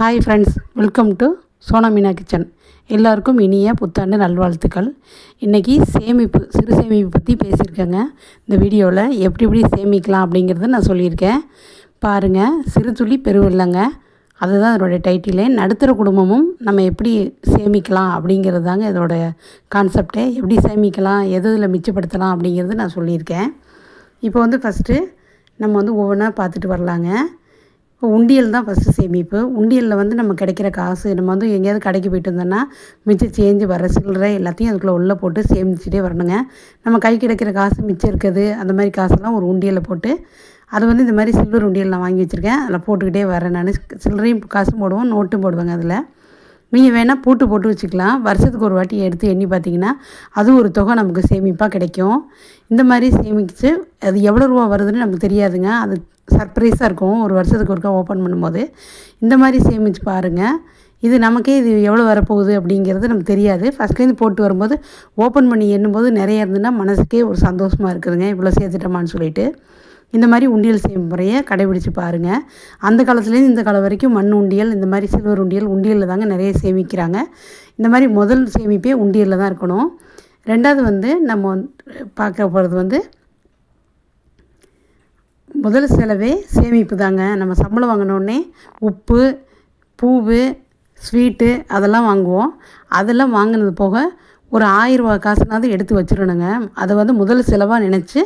Hi friends, welcome to Sona Meena kitchen. எல்லாருக்கும் இனிய புத்தாண்டு நல்வாழ்த்துக்கள். இன்றைக்கி சேமிப்பு, சிறு சேமிப்பு பற்றி பேசியிருக்கேங்க. இந்த வீடியோவில் எப்படி எப்படி சேமிக்கலாம் அப்படிங்கிறத நான் சொல்லியிருக்கேன். பாருங்கள், சிறு துளி பெருவெள்ளங்க, அதுதான் அதோடய டைட்டிலே. நடுத்தர குடும்பமும் நம்ம எப்படி சேமிக்கலாம் அப்படிங்கிறது தாங்க இதோட கான்செப்டே. எப்படி சேமிக்கலாம், இதில் மிச்சப்படுத்தலாம் அப்படிங்கிறது நான் சொல்லியிருக்கேன். இப்போ ஃபஸ்ட்டு நம்ம ஒவ்வொன்றா பார்த்துட்டு வரலாங்க. இப்போ உண்டியல் தான் ஃபஸ்ட்டு சேமிப்பு. உண்டியலில் நம்ம கிடைக்கிற காசு, நம்ம எங்கேயாவது கடைக்கு போய்ட்டு வந்தோன்னா மிச்சம் சேஞ்சு வர சில்லறை எல்லாத்தையும் அதுக்குள்ளே உள்ளே போட்டு சேமிச்சுட்டே வரணுங்க. நம்ம கை கிடைக்கிற காசு மிச்சம் இருக்குது, அந்த மாதிரி காசெல்லாம் ஒரு உண்டியலில் போட்டு, அது இந்த மாதிரி சில்வர் உண்டியல் நான் வாங்கி வச்சுருக்கேன். அதில் போட்டுக்கிட்டே வரேன். நான் சில்லறையும் காசும் போடுவோம், நோட்டும் போடுவேங்க. அதில் நீங்கள் வேணால் போட்டு வச்சுக்கலாம். வருஷத்துக்கு ஒரு வாட்டி எடுத்து எண்ணி பார்த்தீங்கன்னா அது ஒரு தொகை நமக்கு சேமிப்பாக கிடைக்கும். இந்த மாதிரி சேமிச்சு அது எவ்வளோ ரூபா வருதுன்னு நமக்கு தெரியாதுங்க. அது சர்ப்ரைஸாக இருக்கும் ஒரு வருஷத்துக்கு ஒருக்கா ஓப்பன் பண்ணும்போது. இந்த மாதிரி சேமித்து பாருங்கள். இது நமக்கே இது எவ்வளோ வரப்போகுது அப்படிங்கிறது நமக்கு தெரியாது. ஃபஸ்ட்லேருந்து போட்டு வரும்போது ஓப்பன் பண்ணி எண்ணும்போது நிறைய இருந்துன்னா மனசுக்கே ஒரு சந்தோஷமாக இருக்குதுங்க, இவ்வளோ சேர்த்துட்டோமான்னு சொல்லிட்டு. இந்த மாதிரி உண்டியல் சேமிப்பு முறையை கடைபிடிச்சு பாருங்கள். அந்த காலத்துலேருந்து இந்த காலம் வரைக்கும் மண் உண்டியல், இந்த மாதிரி சில்வர் உண்டியலில் தாங்க நிறைய சேமிக்கிறாங்க. இந்த மாதிரி முதல் சேமிப்பே உண்டியலில் தான் இருக்கணும். ரெண்டாவது நம்ம பார்க்க போகிறது முதல் செலவே சேமிப்பு தாங்க. நம்ம சம்பளம் வாங்கினோடனே உப்பு, பூவு, ஸ்வீட்டு அதெல்லாம் வாங்குவோம். அதெல்லாம் வாங்கினது போக ஒரு 1000 ரூபா காசுனாவது எடுத்து வச்சிடணுங்க. அதை முதல் செலவாக நினச்சி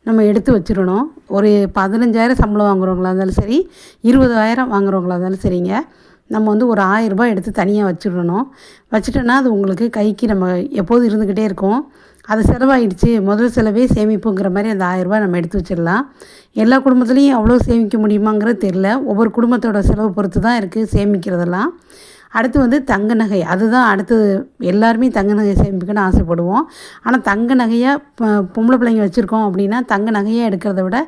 நம்ம எடுத்து வச்சிடணும். ஒரு 15,000 சம்பளம் வாங்குறவங்களா இருந்தாலும் சரி, 20,000 வாங்குறவங்களா இருந்தாலும் சரிங்க, நம்ம ஒரு 1000 ரூபாய் எடுத்து தனியாக வச்சிடணும். வச்சுட்டோன்னா அது உங்களுக்கு கைக்கு நம்ம எப்போதும் இருந்துக்கிட்டே இருக்கும். அது செலவாயிடுச்சு, முதல் செலவே சேமிப்புங்கிற மாதிரி அந்த 1000 ரூபாய் நம்ம எடுத்து வச்சிடலாம். எல்லா குடும்பத்துலேயும் அவ்வளோ சேமிக்க முடியுமாங்கிறது தெரில. ஒவ்வொரு குடும்பத்தோட செலவு பொறுத்து தான் இருக்குது சேமிக்கிறதெல்லாம். அடுத்து தங்க நகை, அதுதான் அடுத்து. எல்லாருமே தங்க நகை சேமிப்புக்குன்னு ஆசைப்படுவோம். ஆனால் தங்க நகையாக பொம்பளை பிள்ளைங்க வச்சுருக்கோம் அப்படின்னா தங்க நகையாக எடுக்கிறத விட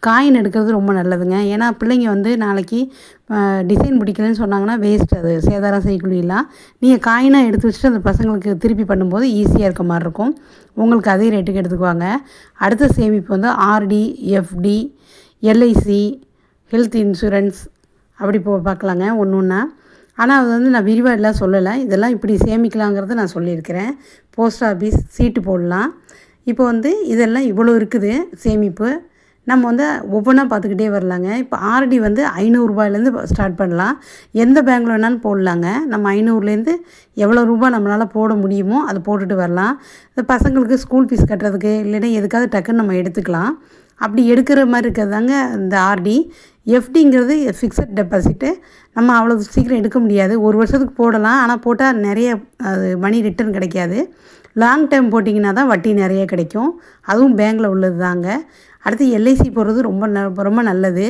காயின் எடுக்கிறது ரொம்ப நல்லதுங்க. ஏன்னா பிள்ளைங்க நாளைக்கு டிசைன் பிடிக்கலன்னு சொன்னாங்கன்னா வேஸ்ட், அது சேதாரம் செய்யக்கூடியலாம். நீங்கள் காயினாக எடுத்து வச்சுட்டு அந்த பசங்களுக்கு திருப்பி பண்ணும்போது ஈஸியாக இருக்க மாதிரி இருக்கும். உங்களுக்கு அதே ரேட்டுக்கு எடுத்துக்குவாங்க. அடுத்த சேமிப்பு RD, FD, LIC, health insurance அப்படி பார்க்கலாங்க ஒன்று ஒன்றா. ஆனால் அது நான் விரிவாக எல்லாம் சொல்லலை. இதெல்லாம் இப்படி சேமிக்கலாங்கிறத நான் சொல்லியிருக்கிறேன். போஸ்ட் ஆஃபீஸ் சீட்டு போடலாம். இப்போ இதெல்லாம் இவ்வளோ இருக்குது சேமிப்பு. நம்ம ஒவ்வொன்றா பார்த்துக்கிட்டே வரலாங்க. இப்போ ஆர்டி 500 ரூபாயிலேருந்து ஸ்டார்ட் பண்ணலாம். எந்த பேங்க்கில் வேணாலும் போடலாங்க. நம்ம 500லேருந்து எவ்வளோ ரூபா நம்மளால் போட முடியுமோ அது போட்டுட்டு வரலாம். இந்த பசங்களுக்கு ஸ்கூல் ஃபீஸ் கட்டுறதுக்கு இல்லைன்னா எதுக்காவது டக்குன்னு நம்ம எடுத்துக்கலாம். அப்படி எடுக்கிற மாதிரி இருக்கிறதாங்க இந்த ஆர்டி. எஃப்டிங்கிறது fixed deposit. நம்ம அவ்வளோ சீக்கிரம் எடுக்க முடியாது. ஒரு வருஷத்துக்கு போடலாம், ஆனால் போட்டால் நிறைய அது மணி ரிட்டர்ன் கிடைக்காது. லாங் டைம் போட்டிங்கன்னா தான் வட்டி நிறைய கிடைக்கும். அதுவும் பேங்க்கில் உள்ளது தாங்க. அடுத்து எல்ஐசி போடுறது ரொம்ப நல்லது.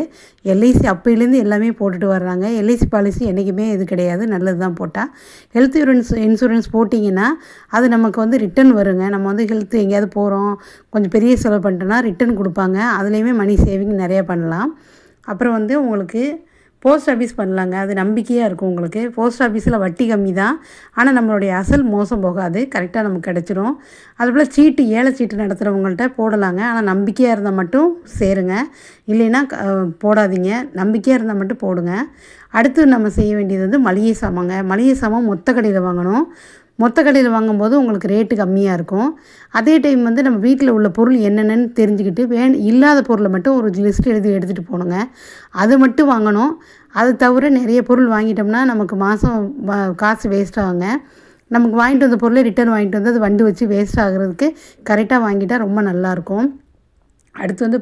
எல்ஐசி அப்போலேருந்து எல்லாமே போட்டுட்டு வர்றாங்க. எல்ஐசி பாலிசி என்றைக்குமே இது கிடையாது, நல்லது தான் போட்டால். ஹெல்த் இன்சூரன்ஸ் போட்டிங்கன்னா அது நமக்கு ரிட்டன் வருங்க. நம்ம ஹெல்த் எங்கேயாவது போகிறோம், கொஞ்சம் பெரிய செலவு பண்ணிட்டோன்னா ரிட்டன் கொடுப்பாங்க. அதுலேயுமே மணி சேவிங் நிறையா பண்ணலாம். அப்புறம் உங்களுக்கு போஸ்ட் ஆஃபீஸ் பண்ணலாங்க. அது நம்பிக்கையாக இருக்கும் உங்களுக்கு. போஸ்ட் ஆஃபீஸில் வட்டி கம்மி தான், ஆனால் நம்மளுடைய அசல் மோசம் போகாது, கரெக்டாக நமக்கு கிடச்சிரும். அதுபோல் சீட்டு, ஏழை சீட்டு நடத்துகிறவங்கள்ட்ட போடலாங்க. ஆனால் நம்பிக்கையாக இருந்தால் மட்டும் சேருங்க, இல்லைன்னா போடாதீங்க. நம்பிக்கையாக இருந்தால் மட்டும் போடுங்க. அடுத்து நம்ம செய்ய வேண்டியது மளிகை சாமாங்க. மளிகை சாமான் மொத்த கடையில் வாங்கணும். மொத்த கடையில் வாங்கும்போது உங்களுக்கு ரேட்டு கம்மியாக இருக்கும். அதே டைம் நம்ம வீட்டில் உள்ள பொருள் என்னென்னு தெரிஞ்சுக்கிட்டு இல்லாத பொருளை மட்டும் ஒரு லிஸ்ட் எழுதி எடுத்துகிட்டு போகணுங்க. அது மட்டும் வாங்கணும். அது தவிர நிறைய பொருள் வாங்கிட்டோம்னா நமக்கு மாதம் காசு வேஸ்ட் ஆகுங்க. நமக்கு வாங்கிட்டு வந்த பொருளை ரிட்டர்ன் வாங்கிட்டு வந்து அது வண்டு வச்சு வேஸ்ட் ஆகுறதுக்கு கரெக்டாக வாங்கிட்டால் ரொம்ப நல்லாயிருக்கும். அடுத்து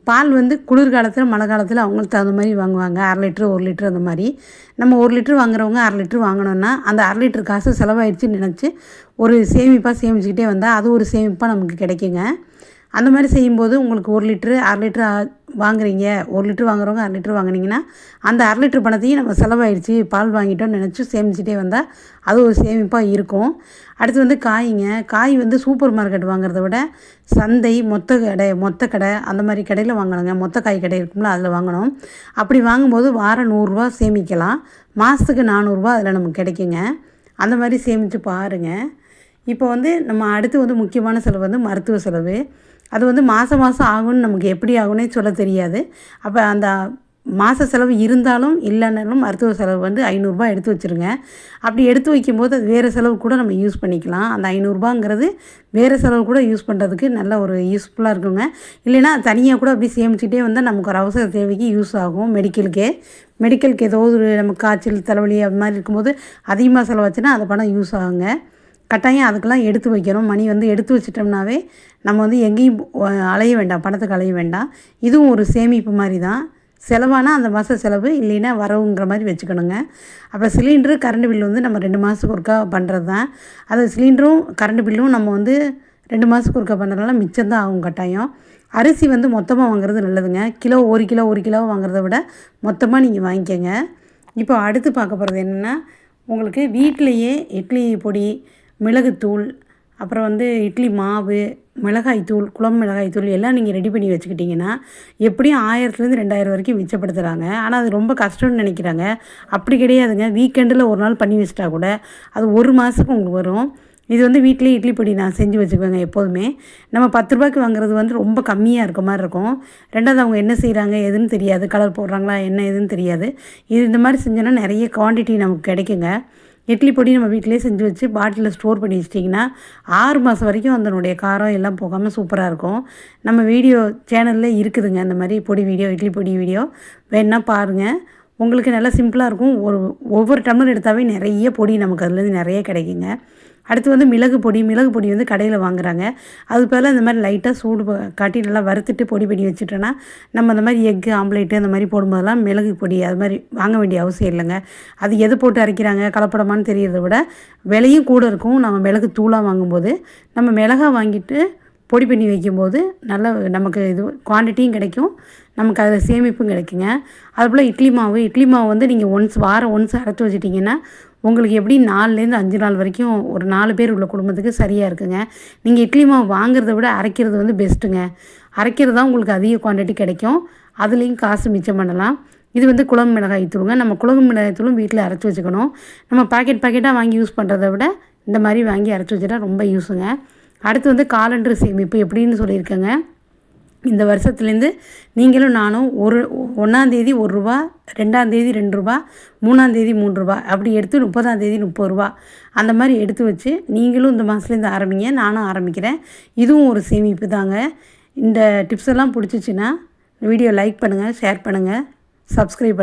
பால் குளிர்காலத்தில், மழை காலத்தில் அவங்களுக்கு தகுந்த மாதிரி வாங்குவாங்க. 1/2 லிட்ரு, 1 லிட்ரு அந்த மாதிரி. நம்ம 1 லிட்ரு வாங்குறவங்க 1/2 லிட்ரு வாங்கினோன்னா அந்த 1/2 லிட்ரு காசு செலவாயிடுச்சுன்னு நினச்சி ஒரு சேமிச்சுக்கிட்டே வந்தால் அது ஒரு சேமிப்பாக நமக்கு கிடைக்குங்க. அந்த மாதிரி செய்யும்போது உங்களுக்கு 1 லிட்ரு, 1/2 லிட்ரு வாங்குறீங்க, 1 லிட்ரு வாங்குறவங்க 1/2 லிட்ரு வாங்கினீங்கன்னா அந்த 1/2 லிட்ரு பணத்தையும் நம்ம செலவாயிடுச்சு பால் வாங்கிட்டோம்னு நினச்சி சேமிச்சுட்டே வந்தால் அது ஒரு சேமிப்பாக இருக்கும். அடுத்து காய்ங்க. காய் சூப்பர் மார்க்கெட் வாங்குறத விட சந்தை, மொத்த கடை அந்த மாதிரி கடையில் வாங்கணுங்க. மொத்த காய் கடை இருக்கும்ல, அதில் வாங்கணும். அப்படி வாங்கும்போது வாரம் 100 ரூபா சேமிக்கலாம். மாதத்துக்கு 400 ரூபா அதில் நமக்கு கிடைக்குங்க. அந்த மாதிரி சேமித்து பாருங்கள். இப்போ நம்ம அடுத்து முக்கியமான செலவு மருத்துவ செலவு. அது மாதம் ஆகும்னு நமக்கு எப்படி ஆகும்னே சொல்ல தெரியாது. அப்போ அந்த மாத செலவு இருந்தாலும் இல்லைனாலும் மருத்துவ செலவு வந்து ரூ. 500 எடுத்து வச்சுருங்க. அப்படி எடுத்து வைக்கும்போது அது வேறு செலவு கூட நம்ம யூஸ் பண்ணிக்கலாம். அந்த ரூ. 500ங்கிறது வேறு செலவு கூட யூஸ் பண்ணுறதுக்கு நல்ல ஒரு யூஸ்ஃபுல்லாக இருக்குங்க. இல்லைன்னா தனியாக கூட அப்படி சேமிச்சுட்டே வந்தால் நமக்கு ஒரு அவசர தேவைக்கு யூஸ் ஆகும். மெடிக்கலுக்கு ஏதோ ஒரு நமக்கு காய்ச்சல் தலைவலி அது மாதிரி இருக்கும்போது அதிகமாக செலவாச்சுன்னா அந்த பணம் யூஸ் ஆகுங்க. கட்டாயம் அதுக்கெல்லாம் எடுத்து வைக்கணும். மணி வந்து எடுத்து வச்சிட்டோம்னாவே நம்ம வந்து எங்கேயும் அலைய வேண்டாம், பணத்துக்கு அலைய வேண்டாம். இதுவும் ஒரு சேமிப்பு மாதிரி தான். செலவானால் அந்த மாத செலவு, இல்லைன்னா வரவுங்கிற மாதிரி வச்சுக்கணுங்க. அப்புறம் சிலிண்டரு கரண்ட் பில்லு வந்து நம்ம 2 மாதத்துக்கு ஒருக்கா பண்ணுறது தான். அது சிலிண்டரும் கரண்ட் பில்லும் நம்ம வந்து 2 மாதத்துக்கு ஒருக்கா பண்ணுறதுனால மிச்சம் தான் ஆகும் கட்டாயம். அரிசி வந்து மொத்தமாக வாங்குறது நல்லதுங்க. கிலோ 1 கிலோ வாங்குறத விட மொத்தமாக நீங்கள் வாங்கிக்கோங்க. இப்போ அடுத்து பார்க்க போகிறது என்னென்னா, உங்களுக்கு வீட்டிலையே இட்லி பொடி, மிளகுத்தூள், அப்புறம் வந்து இட்லி மாவு, மிளகாய்த்தூள், குழம்பு மிளகாய்த்தூள் எல்லாம் நீங்கள் ரெடி பண்ணி வச்சுக்கிட்டிங்கன்னா எப்படியும் 1000லேருந்து 2000 வரைக்கும் மிச்சப்படுத்துகிறாங்க. ஆனால் அது ரொம்ப கஷ்டம்னு நினைக்கிறாங்க. அப்படி கிடையாதுங்க. வீக்கெண்டில் ஒரு நாள் பண்ணி வச்சிட்டா கூட அது 1 மாதத்துக்கு உங்களுக்கு வரும். இது வந்து வீட்டிலே இட்லி பொடி நான் செஞ்சு வச்சுக்குவேங்க எப்போதுமே. நம்ம 10 ரூபாய்க்கு வாங்குறது வந்து ரொம்ப கம்மியாக இருக்க மாதிரி இருக்கும். ரெண்டாவது அவங்க என்ன செய்கிறாங்க எதுன்னு தெரியாது, கலர் போடுறாங்களா என்ன எதுன்னு தெரியாது. இந்த மாதிரி செஞ்சோன்னா நிறைய குவான்டிட்டி நமக்கு கிடைக்குங்க. இட்லி பொடி நம்ம வீட்டிலே செஞ்சு வச்சு பாட்டிலில் ஸ்டோர் பண்ணி வச்சிட்டிங்கன்னா 6 மாதம் வரைக்கும் அதனுடைய காரம் எல்லாம் போகாமல் சூப்பராக இருக்கும். நம்ம வீடியோ சேனலில் இருக்குதுங்க இந்த மாதிரி பொடி வீடியோ, இட்லி பொடி வீடியோ வேணுன்னா பாருங்கள். உங்களுக்கு நல்லா சிம்பிளாக இருக்கும். ஒவ்வொரு டம்ளர் எடுத்தாவே நிறைய பொடி நமக்கு அதுலேருந்து நிறைய கிடைக்குங்க. அடுத்து வந்து மிளகு பொடி வந்து கடையில் வாங்குகிறாங்க. அது பதிலாக இந்த மாதிரி லைட்டாக சூடு காட்டி நல்லா வறுத்துட்டு பொடி பண்ணி வச்சுட்டோன்னா நம்ம அந்த மாதிரி எக்கு ஆம்லேட்டு அந்த மாதிரி போடும்போதெல்லாம் மிளகு பொடி அது மாதிரி வாங்க வேண்டிய அவசியம் இல்லைங்க. அது எது போட்டு அரைக்கிறாங்க கலப்படமானு தெரியறத விட விலையும் கூட இருக்கும். நம்ம மிளகு தூளாக வாங்கும்போது நம்ம மிளகா வாங்கிட்டு பொடி பண்ணி வைக்கும்போது நல்ல நமக்கு இது குவான்டிட்டியும் கிடைக்கும், நமக்கு அதில் சேமிப்பும் கிடைக்குங்க. அதுபோல் இட்லி மாவு வந்து நீங்கள் வாரம் ஒன்ஸ் அரைச்சி வச்சிட்டிங்கன்னா உங்களுக்கு எப்படி 4லேருந்து 5 நாள் வரைக்கும் ஒரு 4 பேர் உள்ள குடும்பத்துக்கு சரியாக இருக்குங்க. நீங்கள் இட்லி மாவு வாங்குறத விட அரைக்கிறது வந்து பெஸ்ட்டுங்க. அரைக்கிறது தான் உங்களுக்கு அதிக குவான்டிட்டி கிடைக்கும். அதுலேயும் காசு மிச்சம் பண்ணலாம். இது வந்து குழம்பு மிளகாய் தூளுங்க. நம்ம குழம்பு மிளகாய் தூளும் வீட்டில் அரைச்சி வச்சுக்கணும். நம்ம பாக்கெட்டாக வாங்கி யூஸ் பண்ணுறத விட இந்த மாதிரி வாங்கி அரைச்சி வச்சுட்டா ரொம்ப யூஸுங்க. அடுத்து வந்து காலண்டர் சேமிப்பு எப்படின்னு சொல்லியிருக்கேங்க. இந்த வருஷத்துலேருந்து நீங்களும் நானும் 1ஆந்தேதி ரூ. 1, 2ஆந்தேதி ரூ. 2, 3ஆந்தேதி ரூ. 3 அப்படி எடுத்து 30ஆந்தேதி ரூ. 30 அந்த மாதிரி எடுத்து வச்சு நீங்களும் இந்த மாதத்துலேருந்து ஆரம்பிங்க, நானும் ஆரம்பிக்கிறேன். இதுவும் ஒரு சேமிப்பு தாங்க. இந்த டிப்ஸ் எல்லாம் பிடிச்சிச்சின்னா வீடியோ லைக் பண்ணுங்கள், ஷேர் பண்ணுங்கள், சப்ஸ்கிரைப் பண்ணுங்கள்.